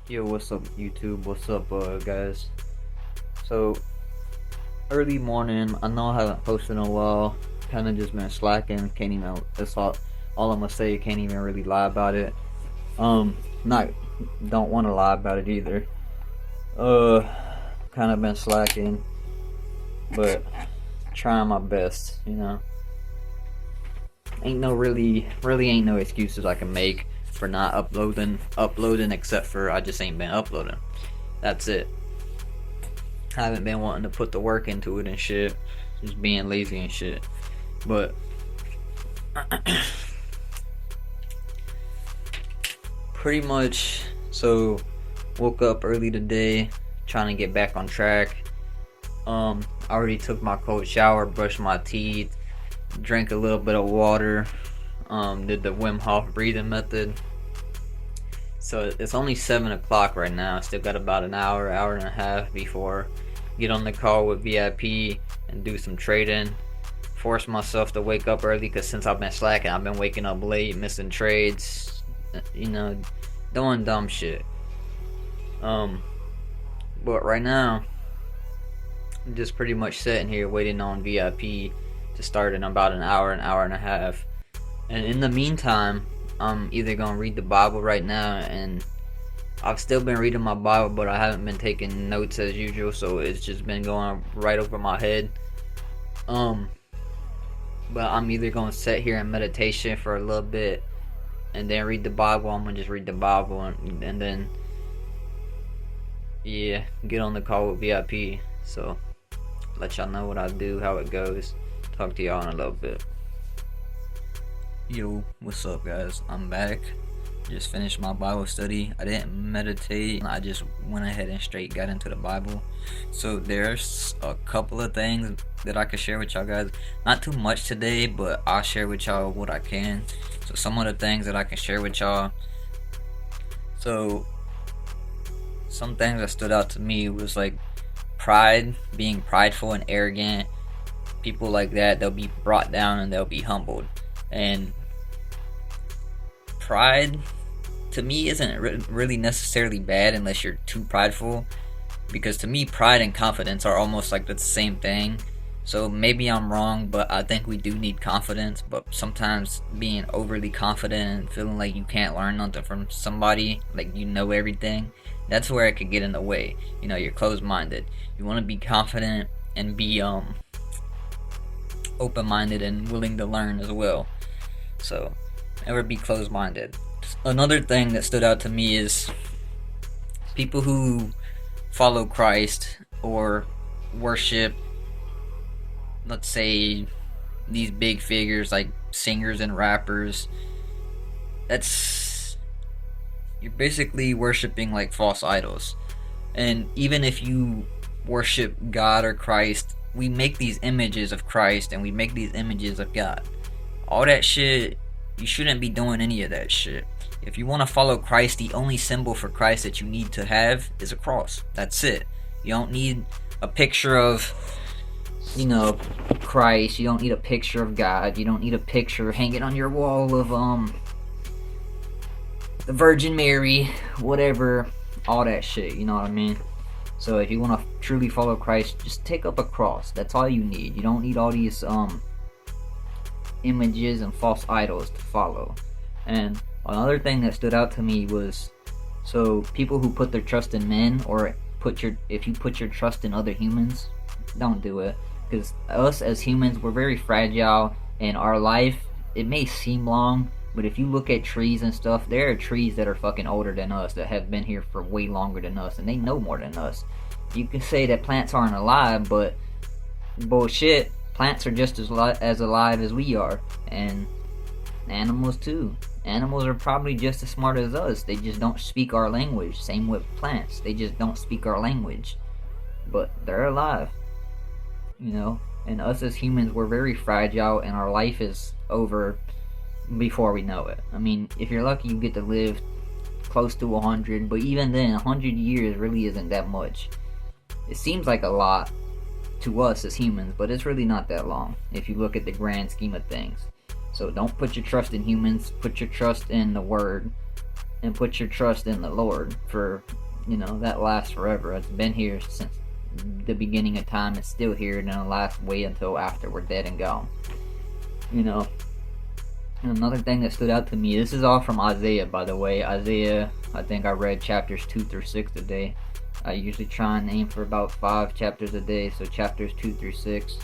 Yo, what's up, YouTube? What's up, guys? So, early morning. I know I haven't posted in a while. Kind of just been slacking. Can't even. That's all I'm gonna say. Can't even really lie about it. Not. Don't want to lie about it either. Uh, kind of been slacking, but trying my best. Ain't no really ain't no excuses I can make for not uploading, except for I just ain't been uploading. That's it. I haven't been wanting to put the work into it and shit. Just being lazy and shit. But pretty much, so woke up early today, trying to get back on track. I already took my cold shower, brushed my teeth, drank a little bit of water, did the Wim Hof breathing method. So it's only 7 o'clock right now. Still got about an hour and a half before get on the call with VIP and do some trading. Force myself to wake up early because since I've been slacking, I've been waking up late, missing trades, doing dumb shit. But right now, I'm just pretty much sitting here waiting on VIP to start in about an hour and a half. And in the meantime, I'm either gonna read the Bible right now, and I've still been reading my Bible, but I haven't been taking notes as usual, so it's just been going right over my head. But I'm either gonna sit here in meditation for a little bit and then read the Bible. I'm gonna just read the Bible and then get on the call with VIP. So let y'all know what I do, how it goes. Talk to y'all in a little bit. Yo, what's up, guys? I'm back. Just finished my Bible study. I didn't meditate. I just went ahead and straight got into the Bible. So there's a couple of things that I could share with y'all guys. Not too much today, but I'll share with y'all what I can. So some of the things that I can share with y'all. So some things that stood out to me was like pride, being prideful and arrogant. People like that, they'll be brought down and they'll be humbled. And pride to me isn't really necessarily bad unless you're too prideful, because to me pride and confidence are almost like the same thing. So maybe I'm wrong, but I think we do need confidence. But sometimes being overly confident and feeling like you can't learn nothing from somebody, like you know everything, that's where it could get in the way. You're closed-minded. You want to be confident and be open-minded and willing to learn as well. So never be closed-minded. Another thing that stood out to me is people who follow Christ or worship, let's say, these big figures like singers and rappers. You're basically worshiping like false idols. And even if you worship God or Christ, we make these images of Christ and we make these images of God. All that shit, you shouldn't be doing any of that shit. If you want to follow Christ, the only symbol for Christ that you need to have is a cross. That's it. You don't need a picture of, Christ. You don't need a picture of God. You don't need a picture hanging on your wall of, the Virgin Mary, whatever, all that shit, you know what I mean? So if you want to truly follow Christ, just take up a cross. That's all you need. You don't need all these, images and false idols to follow. And another thing that stood out to me was, so people who put their trust in men, or if you put your trust in other humans, don't do it. Because us as humans, we're very fragile, and our life, it may seem long, but if you look at trees and stuff, there are trees that are fucking older than us, that have been here for way longer than us, and they know more than us. You can say that plants aren't alive, but bullshit. Plants are just as alive as we are, and animals too. Animals are probably just as smart as us. They just don't speak our language. Same with plants. They just don't speak our language, but they're alive. And us as humans, we're very fragile, and our life is over before we know it. I mean, if you're lucky, you get to live close to 100, but even then, 100 years really isn't that much. It seems like a lot to us as humans, but it's really not that long if you look at the grand scheme of things. So don't put your trust in humans, put your trust in the Word, and put your trust in the Lord. For that lasts forever. It's been here since the beginning of time. It's still here, and it'll last way until after we're dead and gone. And another thing that stood out to me, this is all from Isaiah, by the way. Isaiah, I think I read chapters 2 through 6 today. I usually try and aim for about 5 chapters a day, so chapters 2 through 6.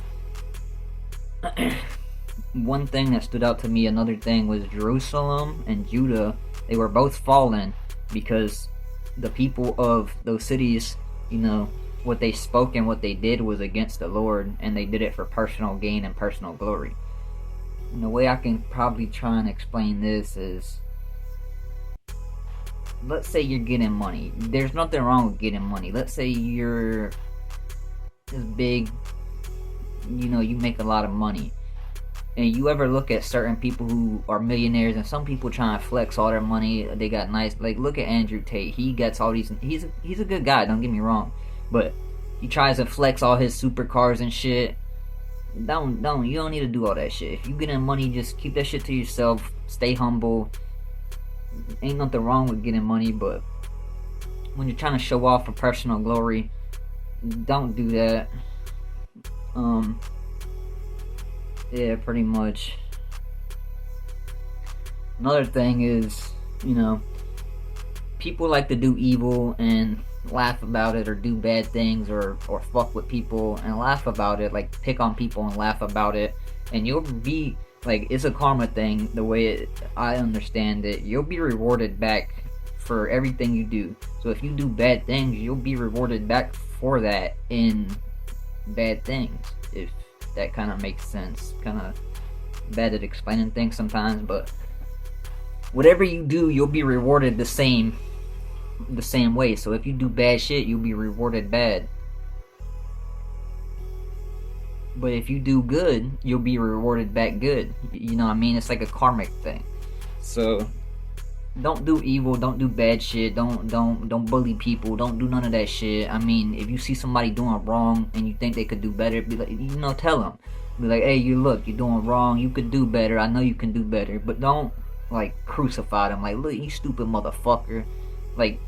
One thing that stood out to me, another thing, was Jerusalem and Judah. They were both fallen because the people of those cities, what they spoke and what they did was against the Lord, and they did it for personal gain and personal glory. And the way I can probably try and explain this is, let's say you're getting money. There's nothing wrong with getting money. Let's say you're this big, you make a lot of money. And you ever look at certain people who are millionaires, and some people trying to flex all their money, they got nice, like look at Andrew Tate. He gets all these, he's a good guy, don't get me wrong, but he tries to flex all his supercars and shit. You don't need to do all that shit. If you getting money, just keep that shit to yourself. Stay humble. Ain't nothing wrong with getting money, but when you're trying to show off for personal glory, don't do that. Yeah, pretty much. Another thing is, people like to do evil and laugh about it, or do bad things, or fuck with people and laugh about it, like pick on people and laugh about it, and you'll be like, it's a karma thing. The way I understand it, you'll be rewarded back for everything you do. So if you do bad things, you'll be rewarded back for that in bad things, if that kind of makes sense. Kind of bad at explaining things sometimes, but whatever you do, you'll be rewarded the same way. So if you do bad shit, you'll be rewarded bad. But if you do good, you'll be rewarded back good. You know what I mean? It's like a karmic thing. So don't do evil, don't do bad shit, don't bully people, don't do none of that shit. I mean, if you see somebody doing wrong and you think they could do better, be like, tell them. Be like, hey, you're doing wrong, you could do better, I know you can do better. But don't, like, crucify them, like, look, you stupid motherfucker. Like,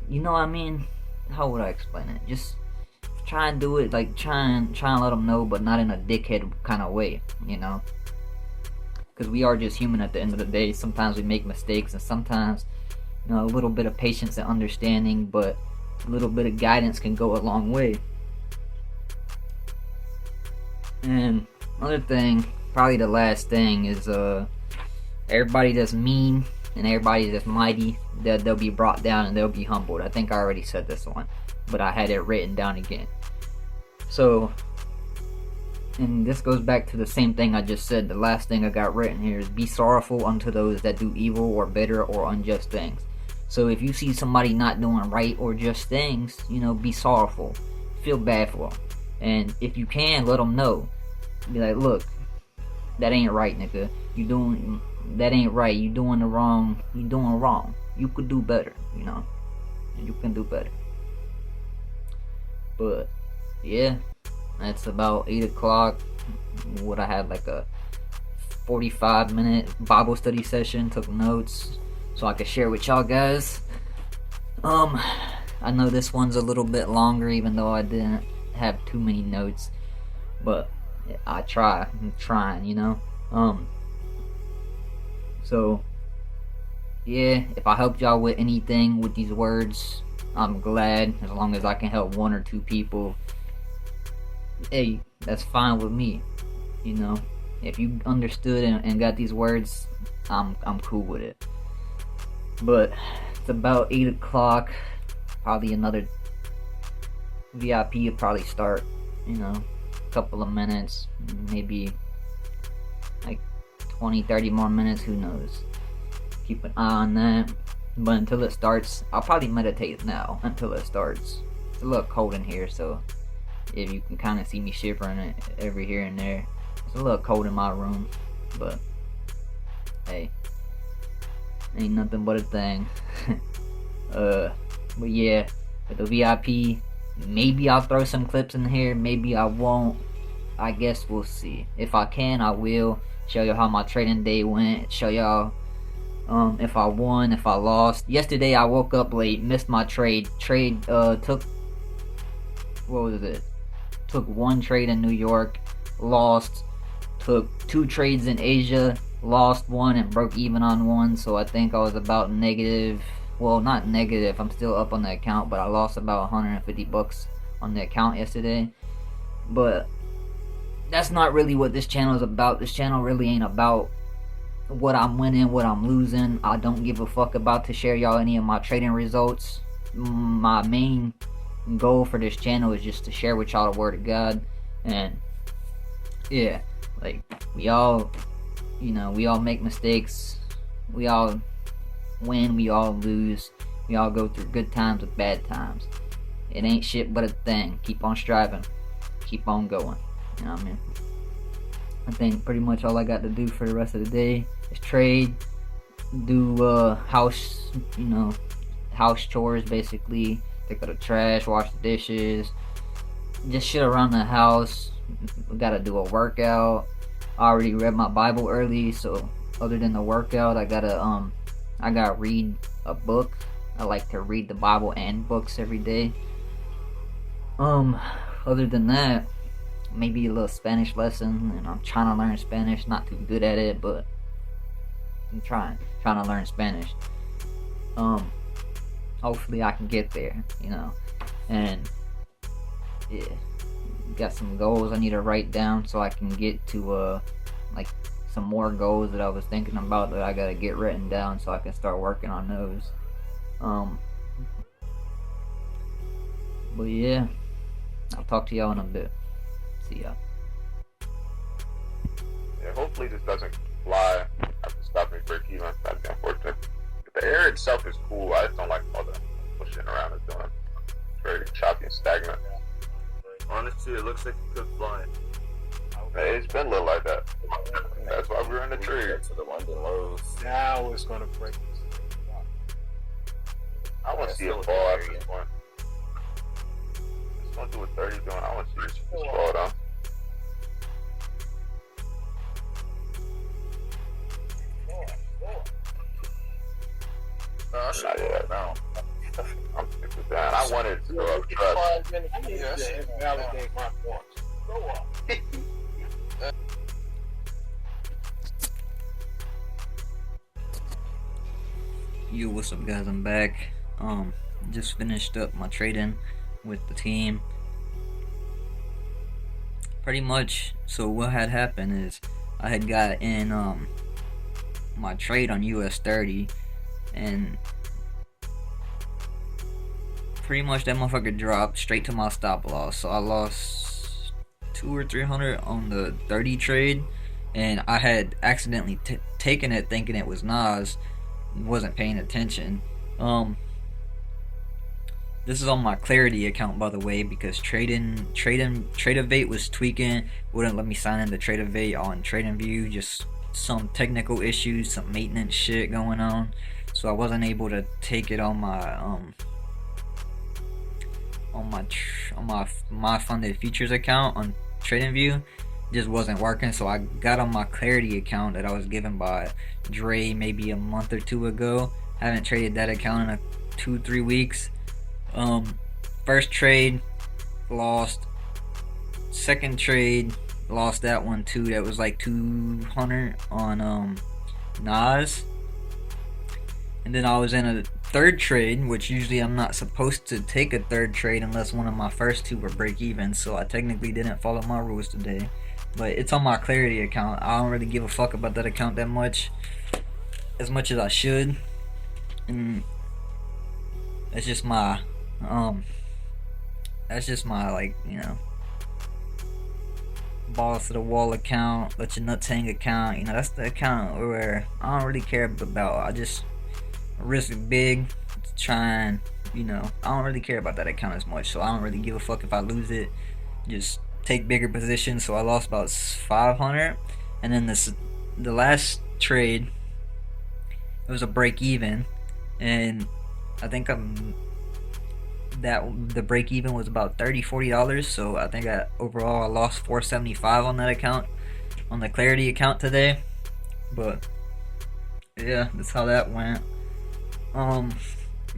you know what I mean? How would I explain it? Just try and do it, like, try and let them know, but not in a dickhead kind of way, because we are just human at the end of the day. Sometimes we make mistakes, and sometimes, a little bit of patience and understanding, but a little bit of guidance can go a long way. And another thing, probably the last thing, is everybody that's mean and everybody that's mighty, they'll be brought down and they'll be humbled. I think I already said this one, but I had it written down again. So, and this goes back to the same thing I just said. The last thing I got written here is, be sorrowful unto those that do evil or bitter or unjust things. So if you see somebody not doing right or just things, be sorrowful. Feel bad for them. And if you can, let them know. Be like, look, that ain't right, nigga. That ain't right. You doing wrong. You could do better, And you can do better. But, yeah. That's about 8 o'clock. What I had, like a 45-minute Bible study session. Took notes so I could share with y'all guys. I know this one's a little bit longer, even though I didn't have too many notes. But I'm trying, So, yeah, if I helped y'all with anything with these words, I'm glad. As long as I can help 1 or 2 people, hey, that's fine with me. If you understood and got these words, I'm cool with it. But it's about 8 o'clock. Probably another VIP will probably start, a couple of minutes, maybe like 20-30 more minutes, who knows. Keep an eye on that. But until it starts, I'll probably meditate now until it starts. It's a little cold in here, so if you can kind of see me shivering every here and there. It's a little cold in my room, but hey, ain't nothing but a thing. But yeah, with the VIP, maybe I'll throw some clips in here, maybe I won't. I guess we'll see. If I can, I will show y'all how my trading day went, show y'all If I won, if I lost. Yesterday I woke up late, missed my trade. Trade took, what was it? Took one trade in New York, lost. Took two trades in Asia, lost one and broke even on one. So I think I was about negative. Well, not negative. I'm still up on the account, but I lost about 150 bucks on the account yesterday. But that's not really what this channel is about. This channel really ain't about what I'm winning, what I'm losing. I don't give a fuck about to share y'all any of my trading results. My main goal for this channel is just to share with y'all the word of God. And yeah, like, we all, we all make mistakes. We all win, we all lose. We all go through good times with bad times. It ain't shit but a thing. Keep on striving. Keep on going. You know what I mean? I think pretty much all I got to do for the rest of the day is trade, do house chores basically, take out the trash, wash the dishes, just shit around the house. We gotta do a workout. I already read my Bible early, so other than the workout, I gotta read a book. I like to read the Bible and books every day. Other than that, maybe a little Spanish lesson, and I'm trying to learn Spanish. Not too good at it, but I'm trying to learn Spanish. Hopefully I can get there, and yeah, got some goals I need to write down so I can get to like some more goals that I was thinking about that I gotta get written down so I can start working on those. But yeah, I'll talk to y'all in a bit. See ya. Yeah, hopefully this doesn't fly after stopping break even. That'd be unfortunate. The air itself is cool. I just don't like all the pushing around it's doing. It's very choppy and stagnant. Honestly, it looks like it could fly. Hey, it's been a little like that. That's why we're in the tree. To the London lows. Now it's gonna break. I want to see it fall at this point. It's gonna do what 30 doing. I want to see this fall down. No, I should do that now. I'm sick of that. I wanted to go up trust. Yes, validate my points. Go up. Yo, what's up guys, I'm back. Just finished up my trading with the team. Pretty much, so what had happened is I had got in my trade on US 30, and pretty much that motherfucker dropped straight to my stop loss. So I lost 200 or 300 on the 30 trade, and I had accidentally taken it thinking it was Nas. Wasn't paying attention. This is on my Clarity account, by the way, because Tradeovate was tweaking, wouldn't let me sign into Tradeovate on TradingView. Just some technical issues, some maintenance shit going on, so I wasn't able to take it on my funded futures account on TradingView. Just wasn't working, so I got on my Clarity account that I was given by Dre maybe a month or two ago. Haven't traded that account in 2-3 weeks. First trade lost. Second trade lost that one too. That was like 200 on Nas. And then I was in a third trade, which usually I'm not supposed to take a third trade unless one of my first two were break even, so I technically didn't follow my rules today. But it's on my Clarity account. I don't really give a fuck about that account that much, as I should. And that's just my like, balls to the wall account, let your nuts hang account. That's the account where I don't really care about. I just risk big to try and, I don't really care about that account as much, so I don't really give a fuck if I lose it. Just take bigger positions. So I lost about 500, and then the last trade, it was a break even, and I think the break even was about $30-$40. So I think overall I lost $475 on that account, on the Clarity account today. But yeah, that's how that went.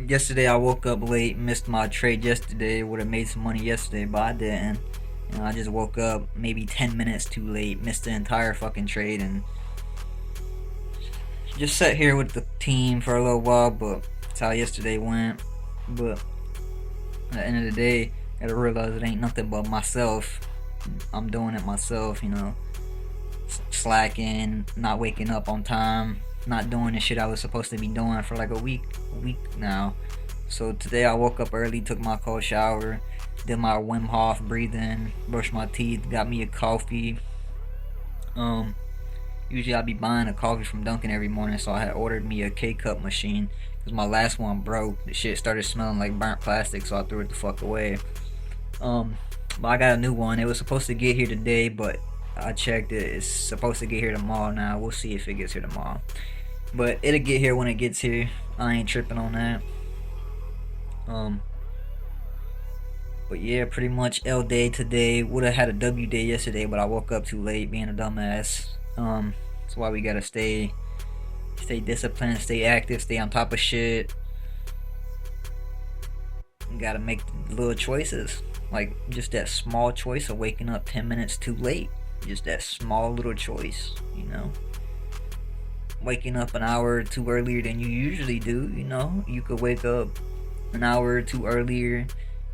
Yesterday I woke up late, missed my trade yesterday. Would have made some money yesterday, but I didn't. You know, I just woke up maybe 10 minutes too late, missed the entire fucking trade, and just sat here with the team for a little while. But that's how yesterday went. But at the end of the day, gotta realize it ain't nothing but myself. I'm doing it myself, you know. Slacking, not waking up on time, not doing the shit I was supposed to be doing for like a week now. So today I woke up early, took my cold shower, did my Wim Hof breathing, brushed my teeth, got me a coffee. Usually I'd be buying a coffee from Dunkin' every morning, so I had ordered me a K-cup machine because my last one broke. The shit started smelling like burnt plastic, so I threw it the fuck away. But I got a new one. It was supposed to get here today, but I checked it. It's supposed to get here tomorrow now. We'll see if it gets here tomorrow. But it'll get here when it gets here. I ain't tripping on that. But yeah, pretty much L day today. Would have had a W day yesterday, but I woke up too late being a dumbass. That's why we gotta stay disciplined, stay active, stay on top of shit. You gotta make little choices. Like just that small choice of waking up 10 minutes too late. Just that small little choice, you know. Waking up an hour or two earlier than you usually do, you know. You could wake up an hour or two earlier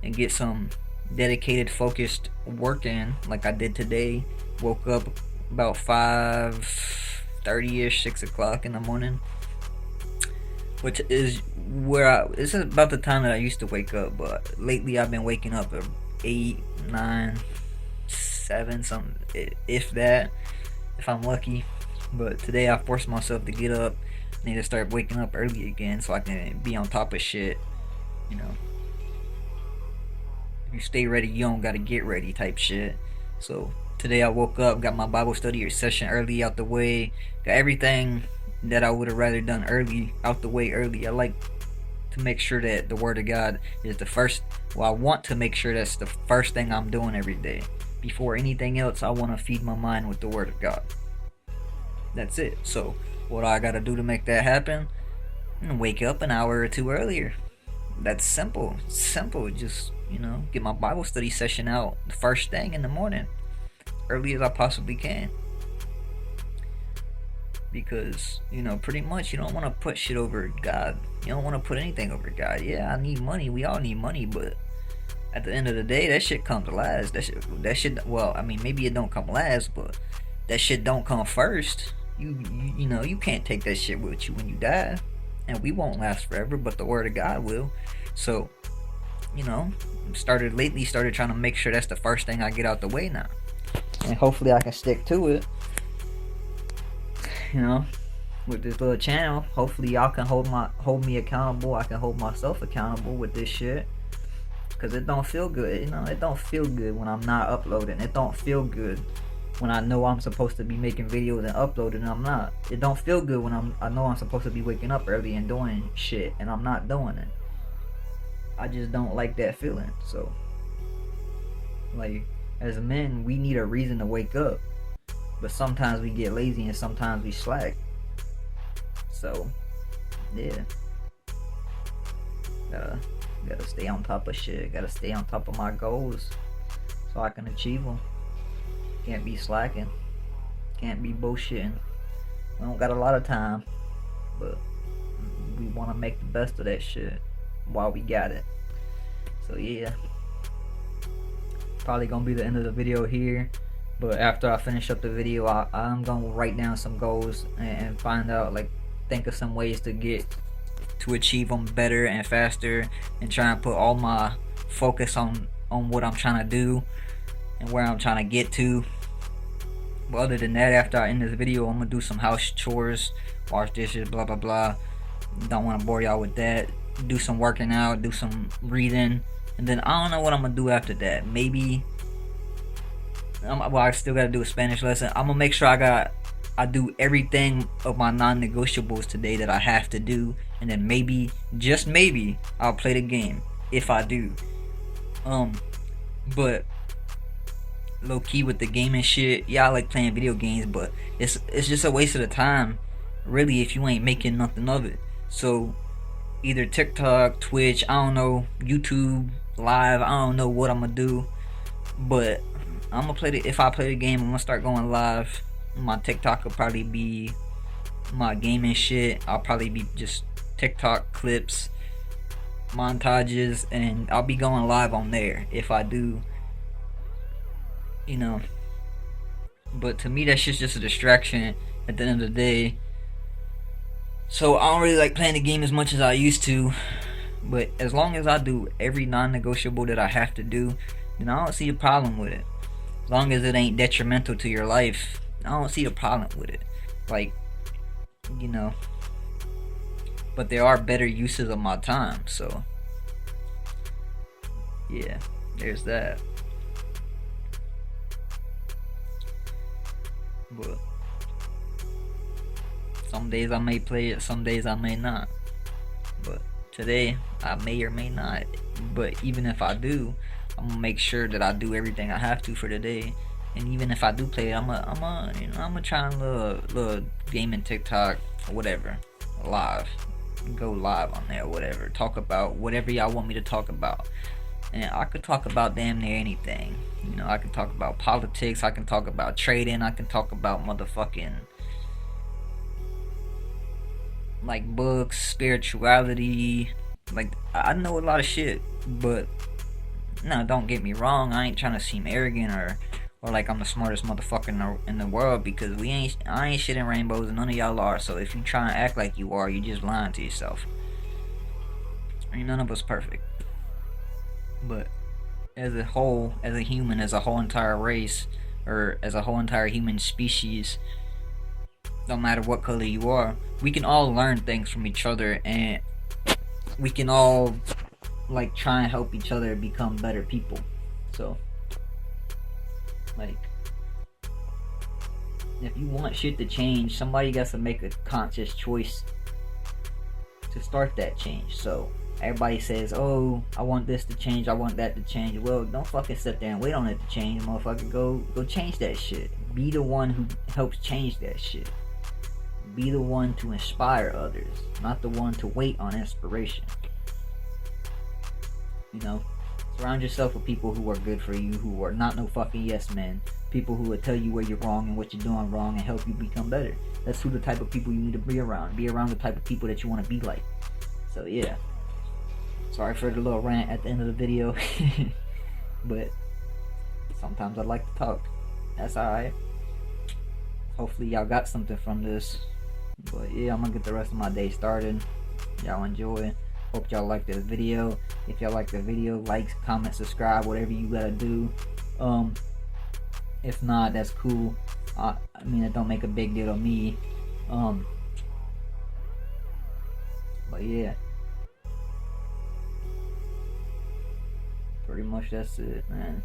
and get some dedicated, focused work in, like I did today. Woke up about 5:30ish, 6 o'clock in the morning, which is it's about the time that I used to wake up. But lately I've been waking up at 8, 9, 7, something, if that, if I'm lucky. But today I forced myself to get up. I need to start waking up early again so I can be on top of shit, you know. If you stay ready, you don't gotta get ready type shit. So today I woke up, got my Bible study or session early out the way, got everything that I would have rather done early out the way early. I like to make sure that the Word of God is the first. Well, I want to make sure that's the first thing I'm doing every day. Before anything else, I want to feed my mind with the Word of God. That's it. So what I gotta do to make that happen? Wake up an hour or two earlier. That's simple. Simple. Just, you know, get my Bible study session out the first thing in the morning, early as I possibly can. Because, you know, pretty much you don't want to put shit over God. You don't want to put anything over God. Yeah, I need money. We all need money, but at the end of the day, that shit comes last. That shit. Well, I mean, maybe it don't come last, but that shit don't come first. You know, you can't take that shit with you when you die, and we won't last forever, but the Word of God will. So, you know, started trying to make sure that's the first thing I get out the way now, and hopefully I can stick to it. You know, with this little channel, hopefully y'all can hold me accountable. I can hold myself accountable with this shit, cause it don't feel good. You know, it don't feel good when I'm not uploading. It don't feel good when I know I'm supposed to be making videos and uploading and I'm not. It don't feel good when I know I'm supposed to be waking up early and doing shit and I'm not doing it. I just don't like that feeling. So, like, as men, we need a reason to wake up, but sometimes we get lazy and sometimes we slack. So, yeah, gotta stay on top of shit. Gotta stay on top of my goals so I can achieve them. Can't be slacking. Can't be bullshitting. We don't got a lot of time, but we want to make the best of that shit while we got it. So yeah, probably gonna be the end of the video here. But after I finish up the video, I'm gonna write down some goals and find out, like, think of some ways to achieve them better and faster, and try and put all my focus on what I'm trying to do and where I'm trying to get to. But other than that, after I end this video, I'm gonna do some house chores, wash dishes, blah blah blah. Don't want to bore y'all with that. Do some working out, do some reading, and then I don't know what I'm gonna do after that. Maybe I still gotta do a Spanish lesson. I'm gonna make sure I do everything of my non-negotiables today that I have to do, and then maybe, just maybe, I'll play the game if I do. But low key with the gaming shit, yeah, I like playing video games, but it's just a waste of the time really if you ain't making nothing of it. So either TikTok, Twitch, I don't know, YouTube live, I don't know what I'm gonna do, but I'm gonna play if I play the game, I'm gonna start going live. My TikTok will probably be my gaming shit. I'll probably be just TikTok clips, montages, and I'll be going live on there if I do, you know. But to me, that shit's just a distraction at the end of the day. So I don't really like playing the game as much as I used to. But as long as I do every non-negotiable that I have to do, then I don't see a problem with it. As long as it ain't detrimental to your life, I don't see a problem with it. Like, you know. But there are better uses of my time, so yeah, there's that. But some days I may play it, some days I may not. But today I may or may not. But even if I do, I'm gonna make sure that I do everything I have to for the day. And even if I do play it, I'm gonna try a little gaming TikTok or whatever, live. Go live on there, whatever. Talk about whatever y'all want me to talk about. And I could talk about damn near anything. You know, I can talk about politics, I can talk about trading, I can talk about motherfucking like books, spirituality. Like, I know a lot of shit, but no, don't get me wrong, I ain't trying to seem arrogant or like I'm the smartest motherfucker in the world, because I ain't shitting rainbows and none of y'all are. So if you try and act like you are, you just lying to yourself. Ain't none of us perfect. But as a whole, as a human, as a whole entire race, or as a whole entire human species, no matter what color you are, we can all learn things from each other, and we can all like try and help each other become better people. So like, if you want shit to change, somebody got to make a conscious choice to start that change. So everybody says, oh, I want this to change, I want that to change. Well, don't fucking sit there and wait on it to change, motherfucker. Go change that shit. Be the one who helps change that shit. Be the one to inspire others, not the one to wait on inspiration. You know, surround yourself with people who are good for you, who are not no fucking yes men. People who will tell you where you're wrong and what you're doing wrong and help you become better. That's who the type of people you need to be around. Be around the type of people that you want to be like. So yeah. Sorry for the little rant at the end of the video. But sometimes I like to talk. That's alright. Hopefully y'all got something from this. But yeah, I'm gonna get the rest of my day started. Y'all enjoy. Hope y'all like this video. If y'all like the video, like, comment, subscribe, whatever you gotta do. If not, that's cool. I mean, it don't make a big deal to me. But yeah, pretty much that's it, man.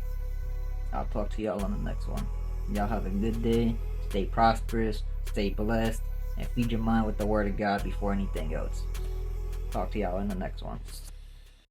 I'll talk to y'all on the next one. Y'all have a good day. Stay prosperous, stay blessed, and feed your mind with the word of God before anything else. Talk to y'all in the next one.